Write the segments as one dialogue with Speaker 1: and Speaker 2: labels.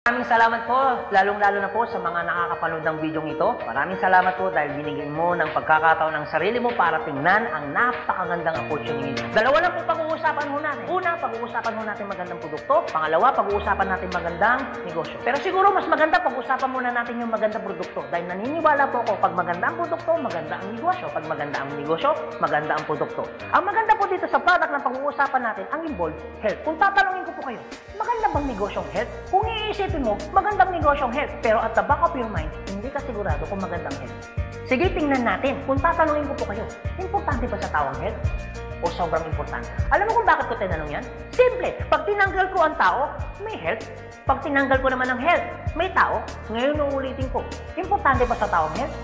Speaker 1: Maraming salamat po, lalong-lalo na po sa mga nakakapanood ng video ito. Maraming salamat po dahil binigyan mo ng pagkakataon ng sarili mo para tingnan ang napakagandang opportunity. Dalawa lang po pag-uusapan mo natin. Una, pag-uusapan mo natin magandang produkto. Pangalawa, pag-uusapan natin magandang negosyo. Pero siguro mas maganda pag-uusapan muna natin yung magandang produkto. Dahil naniniwala po ako, pag maganda ang produkto, maganda ang negosyo. Pag maganda ang negosyo, maganda ang produkto. Ang maganda po dito sa product na pag-uusapan natin, ang involved health. Kung tatanungin ko po kayo, maganda bang negosyong health? Kung iisipin mo, magandang negosyong health, pero at the back of your mind, hindi ka sigurado kung magandang health. Sige, tingnan natin. Kung tatanungin ko po kayo, importante ba sa tao ang health? O sobrang importante? Alam mo kung bakit ko tinanong yan? Simple. Pag tinanggal ko ang tao, may health. Pag tinanggal ko naman ang health, may tao. Ngayon uulitin ko, importante ba sa tao ang health?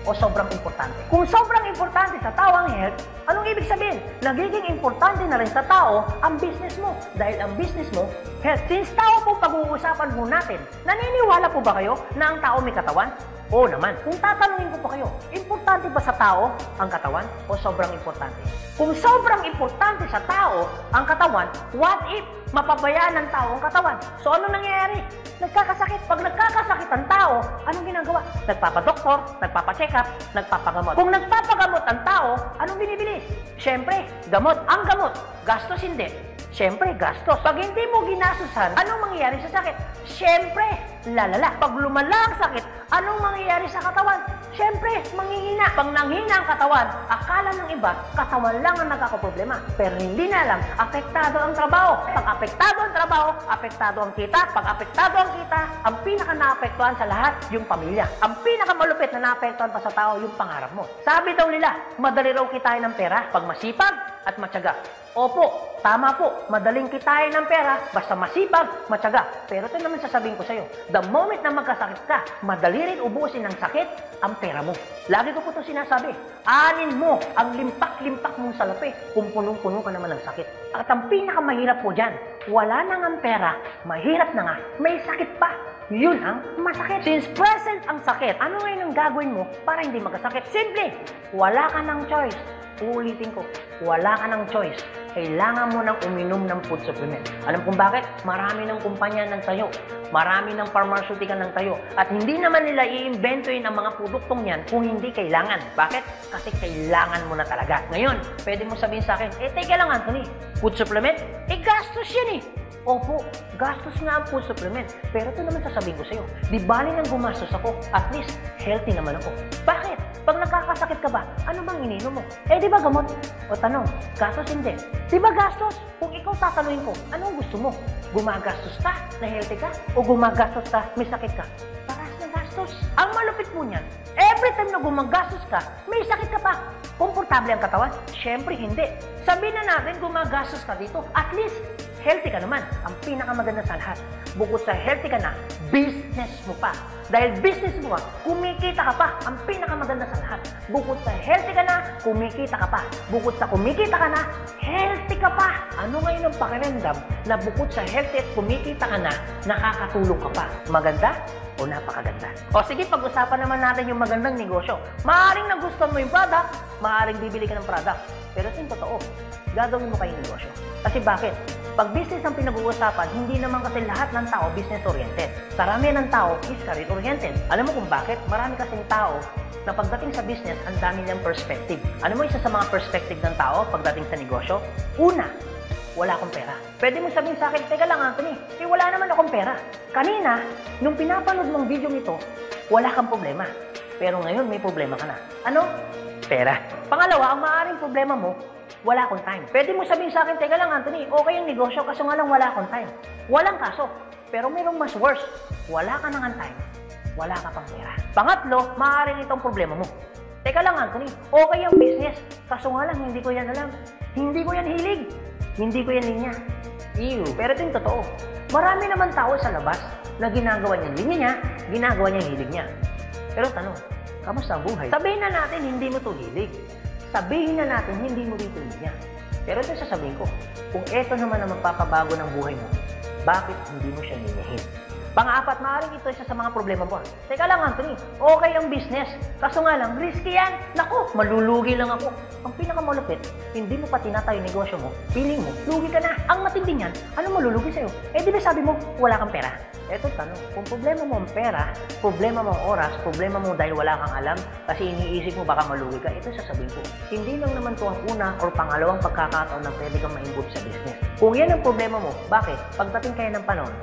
Speaker 1: O sobrang importante? Kung sobrang importante sa tao ang health, anong ibig sabihin? Nagiging importante na rin sa tao ang business mo. Dahil ang business mo, health. Since tao po pag-uusapan po natin, naniniwala po ba kayo na ang tao may katawan? Oo naman. Kung tatanungin ko po kayo, importante ba sa tao ang katawan o sobrang importante? Kung sobrang importante sa tao ang katawan, what if mapabayaan ng tao ang katawan? So ano nangyayari? Nagkakasakit. Pag nagkakasakit ang tao, anong ginagawa? Nagpapadoktor, nagpapacheck up, nagpapagamot. Kung nagpapagamot ang tao, anong binibili? Siyempre, gamot. Ang gamot, gastos hindi. Siyempre, gastos. Pag hindi mo ginasusan, anong mangyayari sa sakit? Siyempre, lalala. Pag lumala ang sakit, anong mangyayari sa katawan? Siyempre, manghihina. Pag nanghina ang katawan, akala ng iba, katawan lang ang nagkakaproblema. Pero hindi na alam, apektado ang trabaho. Pag apektado ang trabaho, apektado ang kita. Pag apektado ang kita, ang pinaka-naapektuhan sa lahat, yung pamilya. Ang pinakamalupit na naapektuhan pa sa tao, yung pangarap mo. Sabi daw nila, madali raw kitain ng pera pag masipag at matyaga. Opo, tama po, madaling kitain ng pera basta masipag, matyaga. Pero ito naman sasabihin ko sa'yo, the moment na magkasakit ka, madali rin ubusin ng sakit ang pera mo. Lagi ko po ito sinasabi, anin mo ang limpak-limpak mong salapi kung punong-puno ka naman ng sakit. At ang pinakamahirap po dyan, wala na nga ang pera, mahirap na nga, may sakit pa. Yun ang masakit. Since present ang sakit, ano ngayon ang gagawin mo para hindi magkasakit? Simple, wala ka ng choice. Uulitin ko, wala ka ng choice. Kailangan mo nang uminom ng food supplement. Alam kung bakit? Marami ng kumpanya ng tayo. Marami ng pharmaceutical ng tayo. At hindi naman nila i-inventoyin ang mga produktong yan kung hindi kailangan. Bakit? Kasi kailangan mo na talaga. Ngayon, pwede mo sabihin sa akin, teka lang Anthony, food supplement? Gastos yan eh. Opo, gastos nga ang food supplement. Pero ito naman sasabihin ko sa'yo, di bali nang gumastos ako, at least healthy naman ako. Bakit? Pag nakakasakit ka ba, ano bang ininom mo? Di ba gamot? O tanong, gastos hindi. Di ba gastos? Kung ikaw tatanungin ko, anong gusto mo? Gumagastos ka na healthy ka? O gumagastos ka, may sakit ka? Paras na gastos. Ang malupit mo niyan, every time na gumagastos ka, may sakit ka pa. Komportable ang katawan? Siyempre hindi. Sabihin na natin gumagastos ka dito, at least healthy ka naman. Ang pinakamaganda sa lahat. Bukod sa healthy ka na, business mo pa. Dahil business mo pa, kumikita ka pa. Ang pinakamaganda sa lahat. Bukod sa healthy ka na, kumikita ka pa. Bukod sa kumikita ka na, healthy ka pa. Ano ngayon ang pakiramdam na bukod sa healthy at kumikita ka na, nakakatulong ka pa? Maganda o napakaganda? O sige, pag-usapan naman natin yung magandang negosyo. Maaaring nagustuhan mo yung product, maaaring bibili ka ng product. Pero yung totoo, gagawin mo kayong negosyo. Kasi bakit? Pag business ang pinag-uusapan, hindi naman kasi lahat ng tao business-oriented. Karamihan ng tao is career-oriented. Alam mo kung bakit? Marami kasing tao na pagdating sa business, ang dami niyang perspective. Ano mo isa sa mga perspective ng tao pagdating sa negosyo? Una, wala akong pera. Pwede mo sabihin sa akin, teka lang Anthony, wala naman akong pera. Kanina, nung pinapanood mong video nito, wala kang problema. Pero ngayon, may problema ka na. Ano? Pera. Pangalawa, ang maaaring problema mo, wala akong time. Pwede mo sabihin sa akin, teka lang Anthony, okay yung negosyo kaso nga lang wala akong time. Walang kaso. Pero mayroong mas worse. Wala ka nang time. Wala ka pang pera. Pangatlo, maaaring itong problema mo. Teka lang Anthony, okay yung business kaso nga lang hindi ko yan alam. Hindi ko yan hilig. Hindi ko yan linya. Ew. Pero ito yung totoo. Marami naman tao sa labas na ginagawa niya linya niya, ginagawa niya hilig niya. Pero tanong, kamusta ang buhay? Sabihin na natin hindi mo to hilig. Sabihin na natin, hindi mo dito niya. Pero ito sasabihin ko, kung ito naman ang magpapabago ng buhay mo, bakit hindi mo siya ninyahin? Pang-apat, maaaring ito isa sa mga problema mo. Teka lang Anthony, okay ang business. Kaso nga lang, risky yan. Naku, malulugi lang ako. Ang pinakamalupit, hindi mo pa tinatayo negosyo mo, feeling mo, lugi ka na. Ang matindi niyan, ano malulugi sa'yo? Di ba sabi mo, wala kang pera? Eto tanong, kung problema mo ang pera, problema mo ang oras, problema mo dahil wala kang alam, kasi iniisip mo baka malugi ka, ito sasabihin ko, hindi lang naman to ang una or pangalawang pagkakataon na pwede kang ma-involve sa business. Kung yan ang problema mo, bakit? Pagdating kayo ng panahon,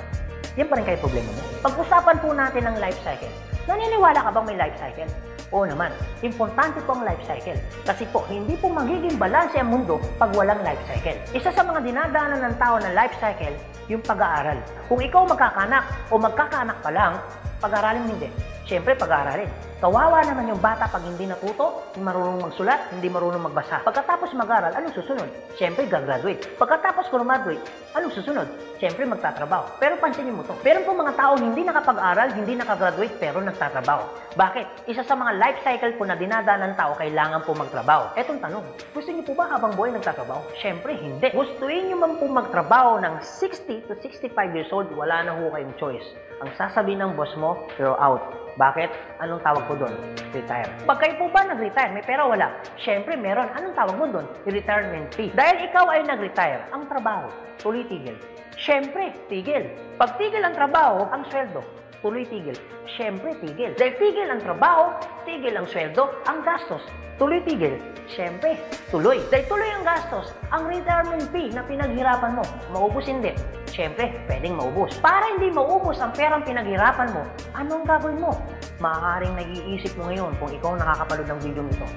Speaker 1: yan pa rin kayo problema mo. Pag-usapan po natin ang life cycle. Naniniwala ka bang may life cycle? Oo naman, importante po ang life cycle. Kasi po, hindi po magiging balanse ang mundo pag walang life cycle. Isa sa mga dinadaanan ng tao ng life cycle, yung pag-aaral. Kung ikaw magkakanak o magkakanak pa lang, pag-aaralin hindi. Siyempre, pag-aaralin. Kawawa naman yung bata pag hindi natuto, hindi marunong magsulat, hindi marunong magbasa. Pagkatapos mag-aral, anong susunod? Siyempre, gagraduate. Pagkatapos graduate, anong susunod? Siyempre, magtatrabaho. Pero pansinin mo to. Meron po mga tao hindi nakapag-aral, hindi nakagraduate, pero nagtatrabaho. Bakit? Isa sa mga life cycle po na dinadaan ng tao, kailangan po magtrabaho. Etong tanong, gusto niyo po ba habang buhay nagtatrabaho? Siyempre, hindi. Gustuin niyo man po magtrabaho ng 60 to 65 years old, wala na ho kayong choice. Ang sasabihin ng boss mo, you're out. Bakit? Anong tawag po doon? Retire. Pag kayo po ba nag-retire, may pera wala? Siyempre, meron. Anong tawag mo doon? Retirement fee. Dahil ikaw ay nag-retire, ang trabaho, tuloy-tigil. Siyempre, tigil. Pag tigil ang trabaho, ang sweldo, tuloy-tigil. Siyempre, tigil. Dahil tigil ang trabaho, tigil ang sweldo, ang gastos, tuloy-tigil. Siyempre, tuloy. Dahil tuloy ang gastos, ang retirement fee na pinaghirapan mo, maubos hindi. Siyempre, pwedeng maubos. Para hindi maubos ang perang pinaghirapan mo, anong gagawin mo? Maaaring nag-iisip mo ngayon kung ikaw nakakapanood ng video nito.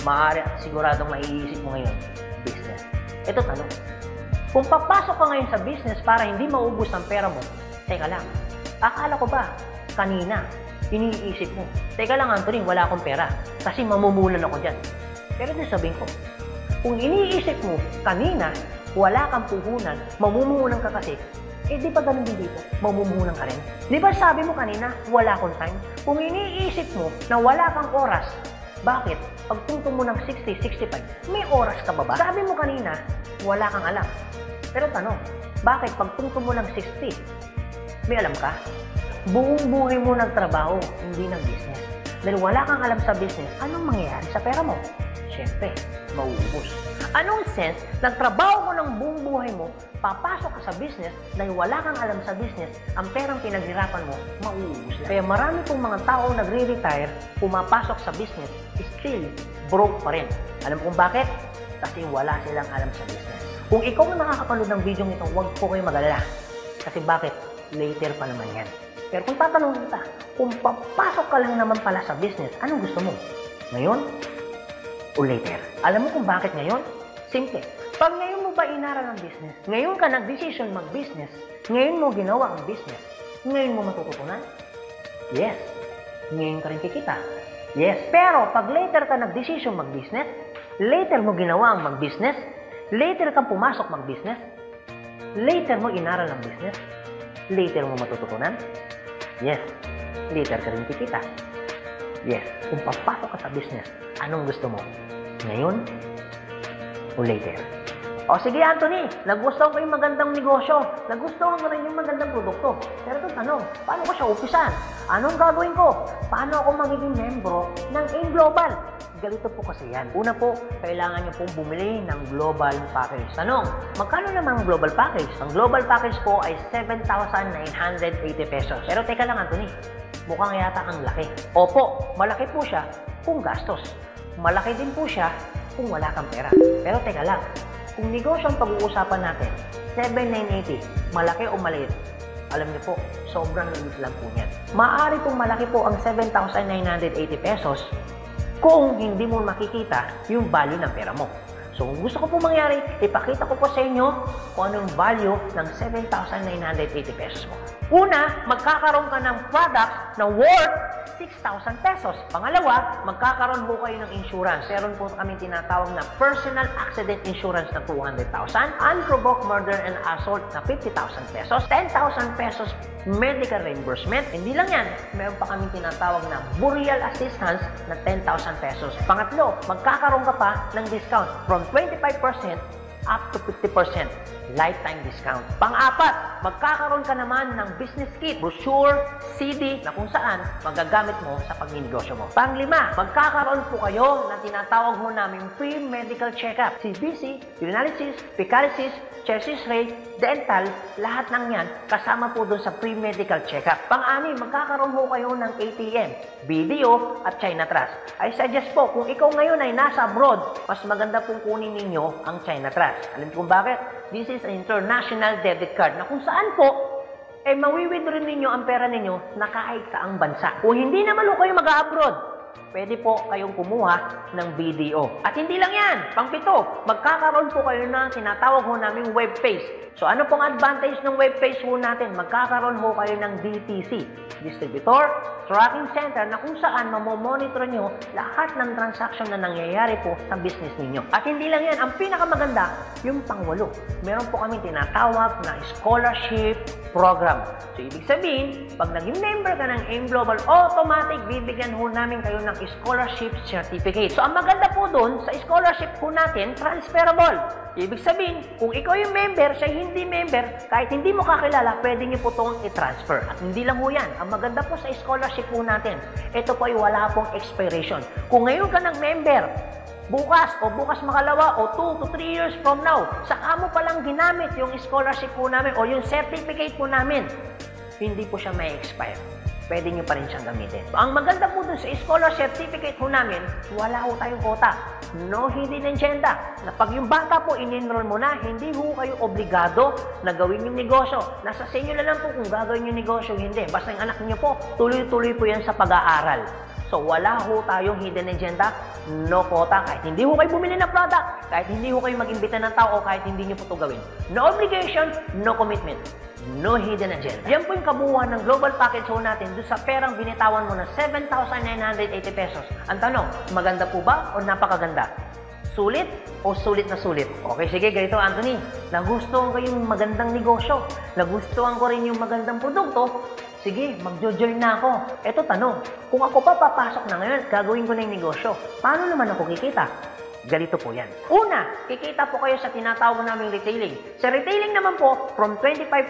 Speaker 1: Maaari at siguradong maiisip mo ngayon, business. Ito tanong. Kung papasok ka ngayon sa business para hindi maubos ang pera mo, teka lang, akala ko ba, kanina, iniisip mo, teka lang Anthony, wala akong pera kasi mamumulan ako dyan. Pero ito sabihin ko, kung iniisip mo, kanina, wala kang puhunan, mamumuhunan ka kasi, di ba ganun din dito? Mamumuhunan ka rin. Di ba sabi mo kanina, wala akong time? Kung iniisip mo na wala kang oras, bakit? Pagtungtong mo ng 60, 65, may oras ka ba ba? Sabi mo kanina, wala kang alam. Pero tanong, bakit pagtungtong mo ng 60, may alam ka? Buong buhay mo nagtrabaho, hindi nag-business. Dahil wala kang alam sa business, anong mangyayari sa pera mo? Siyempre, mauubos. Anong sense, nagtrabaho mo ng buong buhay mo, papasok ka sa business, dahil wala kang alam sa business, ang perang pinaghirapan mo, mauubos lang. Kaya marami pong mga tao nagre-retire, pumapasok sa business, still broke pa rin. Alam kung bakit? Kasi wala silang alam sa business. Kung ikaw ang nakakapanood ng video nito, huwag po kayo mag-alala. Kasi bakit? Later pa naman yan. Pero kung tatanungin kita, kung papasok ka lang naman pala sa business, anong gusto mo? Ngayon o later? Alam mo kung bakit ngayon? Simple. Pag ngayon mo ba inaral ang business, ngayon ka nag-decision mag-business, ngayon mo ginawa ang business, ngayon mo matututunan? Yes. Ngayon ka rin kikita? Yes. Pero pag later ka nag-decision mag-business, later mo ginawa ang mag-business, later kang pumasok mag-business, later mo inaral ang business, later mo matututunan? Yes. Later ka rin kikita? Yes. Kung papasok ka sa business, anong gusto mo? Ngayon o later? O sige Anthony, nagustuhan ko yung magandang negosyo, nagustuhan ko rin yung magandang produkto. Pero ito tanong, paano ko siya umpisan? Anong gagawin ko? Paano ako magiging membro ng AIM Global? Ganito po kasi yan. Una po, kailangan nyo pong bumili ng global package. Tanong, magkano naman ang global package? Ang global package po ay 7,980 pesos. Pero teka lang Anthony, mukhang yata ang laki. Opo, malaki po siya kung gastos. Malaki din po siya kung wala kang pera. Pero teka lang, kung negosyo ang pag-uusapan natin, 7,980, malaki o maliit? Alam niyo po, sobrang liit lang po yan. Maaari pong malaki po ang 7,980 pesos kung hindi mo makikita yung value ng pera mo. So kung gusto ko po mangyari, ipakita ko po sa inyo kung anong value ng 7,980 pesos mo. Una, magkakaroon ka ng product na worth 6,000 pesos. Pangalawa, magkakaroon po kayo ng insurance. Meron po kami tinatawag na personal accident insurance na 200,000, unprovoked murder and assault na 50,000 pesos, 10,000 pesos medical reimbursement. Hindi lang yan, meron pa kami tinatawag na burial assistance na 10,000 pesos. Pangatlo, magkakaroon ka pa ng discount from 25% up to 50%. lifetime discount. Pang-apat, magkakaroon ka naman ng business kit, brochure, CD na kung saan magagamit mo sa pagninegosyo mo. Pang-lima, magkakaroon po kayo na tinatawag mo namin free medical check-up. CBC, urinalysis, fecalysis, chest x-ray, dental, lahat ng yan kasama po doon sa free medical check-up. Pang-anim, magkakaroon po kayo ng ATM, BDO at China Trust. I suggest po, kung ikaw ngayon ay nasa abroad, mas maganda pong kunin ninyo ang China Trust. Alam kung bakit? This is an international debit card na kung saan po, mawi-withdraw ninyo ang pera ninyo na kahit saang bansa. Kung hindi naman kayo mag-abroad, pwede po kayong kumuha ng BDO. At hindi lang yan, pang-pito, magkakaroon po kayo ng tinatawag ho naming web page. So ano pong advantage ng web page ho natin? Magkakaroon ho kayo ng DTC, Distributor Tracking Center, na kung saan mamomonitor nyo lahat ng transaction na nangyayari po sa business ninyo. At hindi lang yan, ang pinakamaganda, yung pang-walo. Meron po kami tinatawag na scholarship program. So ibig sabihin, pag naging member ka ng AIM Global, automatic bibigyan ho namin kayo ng scholarship certificate. So ang maganda po doon, sa scholarship po natin, transferable. Ibig sabihin, kung ikaw yung member, siya hindi member, kahit hindi mo kakilala, pwede niyo po itong i-transfer. At hindi lang po yan. Ang maganda po sa scholarship po natin, ito po ay wala pong expiration. Kung ngayon ka ng member, bukas makalawa o 2 to 3 years from now, saka mo palang ginamit yung scholarship po namin o yung certificate po namin, hindi po siya may expire. Pwede nyo pa rin siyang gamitin. Ang maganda po dun sa scholar certificate po namin, wala ho tayong quota. No hidden agenda. Na pag yung bata po in-enroll mo na, hindi ho kayo obligado na gawin yung negosyo. Nasa sa inyo na lang po kung gagawin yung negosyo, hindi. Basta yung anak niyo po, tuloy-tuloy po yan sa pag-aaral. So, wala ho tayong hidden agenda, no quota. Kahit hindi ho kayo bumili ng product, kahit hindi ho kayo mag-imbita ng tao, kahit hindi nyo po ito gawin. No obligation, no commitment. No hidden agenda. Yan po yung kabuuan ng global package ho natin doon sa perang binitawan mo na 7,980 pesos. Ang tanong, maganda po ba o napakaganda? Sulit o sulit na sulit? Okay, sige, ganito Anthony. Nagustuhan ko yung magandang negosyo. Nagustuhan ko rin yung magandang produkto. Sige, magjo-join na ako. Eto tanong, kung ako pa papasok na ngayon, gagawin ko na yung negosyo, paano naman ako kikita? Ganito po yan. Una, kikita po kayo sa tinatawag naming retailing. Sa retailing naman po, from 25%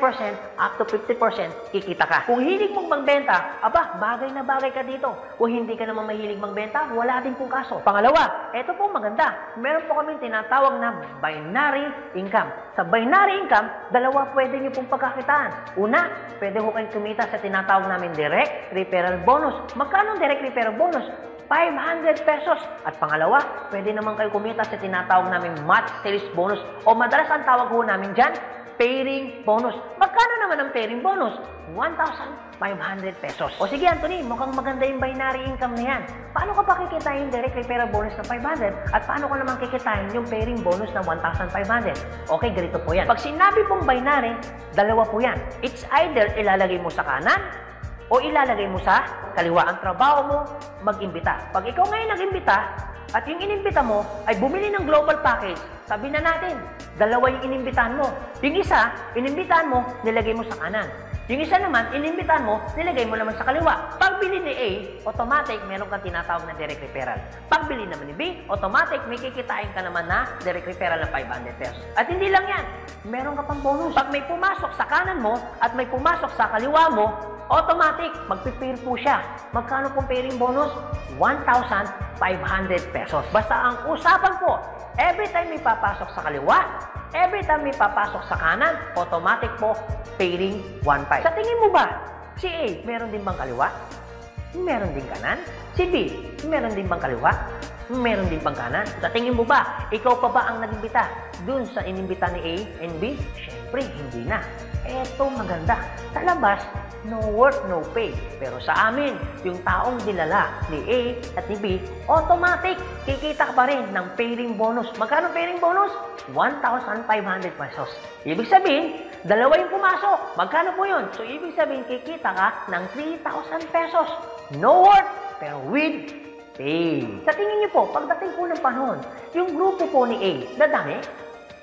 Speaker 1: up to 50%, kikita ka. Kung hilig mong magbenta, aba, bagay na bagay ka dito. Kung hindi ka naman mahilig magbenta, wala din pong kaso. Pangalawa, eto po maganda. Meron po kaming tinatawag na binary income. Sa binary income, dalawa pwede nyo pong pagkakitaan. Una, pwede ho kayong kumita sa tinatawag namin direct referral bonus. Magkano direct referral bonus? 500 pesos. At pangalawa, pwede naman kayo kumita sa tinatawag namin match sales bonus o madalas ang tawag ho namin dyan, pairing bonus. Magkano naman ang pairing bonus? 1,500 pesos. O sige Anthony, mukhang maganda yung binary income na yan. Paano ka pa kikitain yung direct referral bonus na 500 at paano ka naman kikitain yung pairing bonus na 1,500? Okay, ganito po yan. Pag sinabi pong binary, dalawa po yan. It's either ilalagay mo sa kanan o ilalagay mo sa kaliwa. Ang trabaho mo, mag-imbita. Pag ikaw ngayon nag-imbita, at yung inimbita mo ay bumili ng global package, sabi na natin, dalawa yung inimbitahan mo. Yung isa, inimbitahan mo, nilagay mo sa kanan. Yung isa naman, inimbitahan mo, nilagay mo naman sa kaliwa. Pagbili ni A, automatic, meron kang tinatawag na direct referral. Pagbili naman ni B, automatic, may kikitain ka naman na direct referral na 500 pesos. At hindi lang yan, meron ka pang bonus. Pag may pumasok sa kanan mo at may pumasok sa kaliwa mo, automatic, magpipair po siya. Magkano pong pairing bonus? 1,500 pesos. Basta ang usapan po, every time may papasok sa kaliwa, every time may papasok sa kanan, automatic po, pairing 1,500. Sa tingin mo ba, si A, meron din bang kaliwa? Meron din kanan? Si B, meron din bang kaliwa? Meron din bang kanan? Sa tingin mo ba, ikaw pa ba ang nag-imbita dun sa inimbita ni A and B? Siyempre, hindi na. Eto maganda. Sa labas, no work, no pay. Pero sa amin, yung taong dinala ni A at ni B, automatic, kikita ka pa rin ng pairing bonus. Magkano pairing bonus? 1,500 pesos. Ibig sabihin, dalawa yung pumasok. Magkano po yun? So, ibig sabihin, kikita ka ng 3,000 pesos. No work, pero with pay. Sa tingin niyo po, pagdating po ng panahon, yung grupo po ni A, dadami?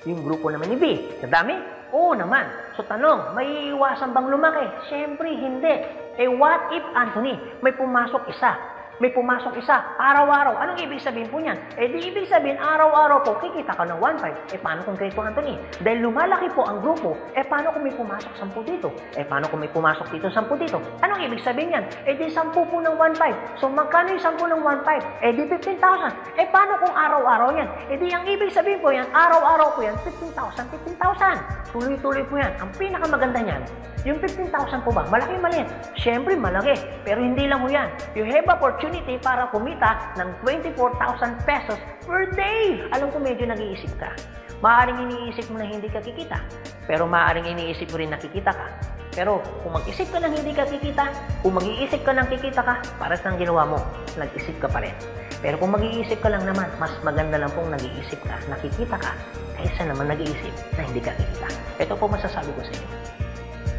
Speaker 1: Yung grupo naman ni B, dadami? Oo naman. So tanong, may iwasan bang lumaki? Siyempre, hindi. Eh what if, Anthony, may pumasok isa? may pumasok isa, araw-araw. Anong ibig sabihin po niyan? Di ibig sabihin, araw-araw po, kikita ka ng 1.5. Paano kung Grade 2, Anthony? Dahil lumalaki po ang grupo, paano kung may pumasok 10 dito? Paano kung may pumasok dito 10 dito? Anong ibig sabihin yan? Di 10 po ng 1.5. So, magkano yung 10 ng 1.5? Di 15,000. Paano kung araw-araw yan? Di ang ibig sabihin po yan, araw-araw po yan, 15,000, 15,000. Tuloy-tuloy po yan. Ang pinakamaganda niyan, yung 15,000 po ba? Malaki maliit? Siyempre, malaki. Pero hindi lang po yan. You have opportunity para kumita ng 24,000 pesos per day. Alam ko medyo nag-iisip ka. Maaaring iniisip mo na hindi ka kikita. Pero maaaring iniisip mo rin na kikita ka. Pero kung mag-isip ka ng hindi ka kikita, kung mag-iisip ka ng kikita ka, para sa ginawa mo, nag-isip ka pa rin. Pero kung mag-iisip ka lang naman, mas maganda lang pong nag-iisip ka, nakikita ka, kaysa naman nag-iisip na hindi ka kikita. Ito po masasabi ko sa inyo.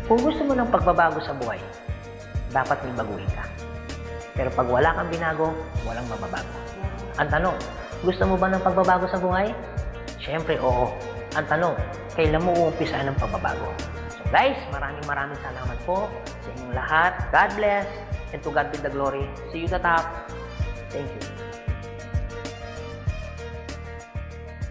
Speaker 1: Kung gusto mo ng pagbabago sa buhay, dapat may baguhin ka. Pero pag wala kang binago, walang mababago. Ang tanong, gusto mo ba ng pagbabago sa buhay? Siyempre, oo. Ang tanong, kailan mo uumpisan ng pagbabago? So guys, maraming salamat po sa inyong lahat. God bless, and to God be the glory. See you at the top. Thank you.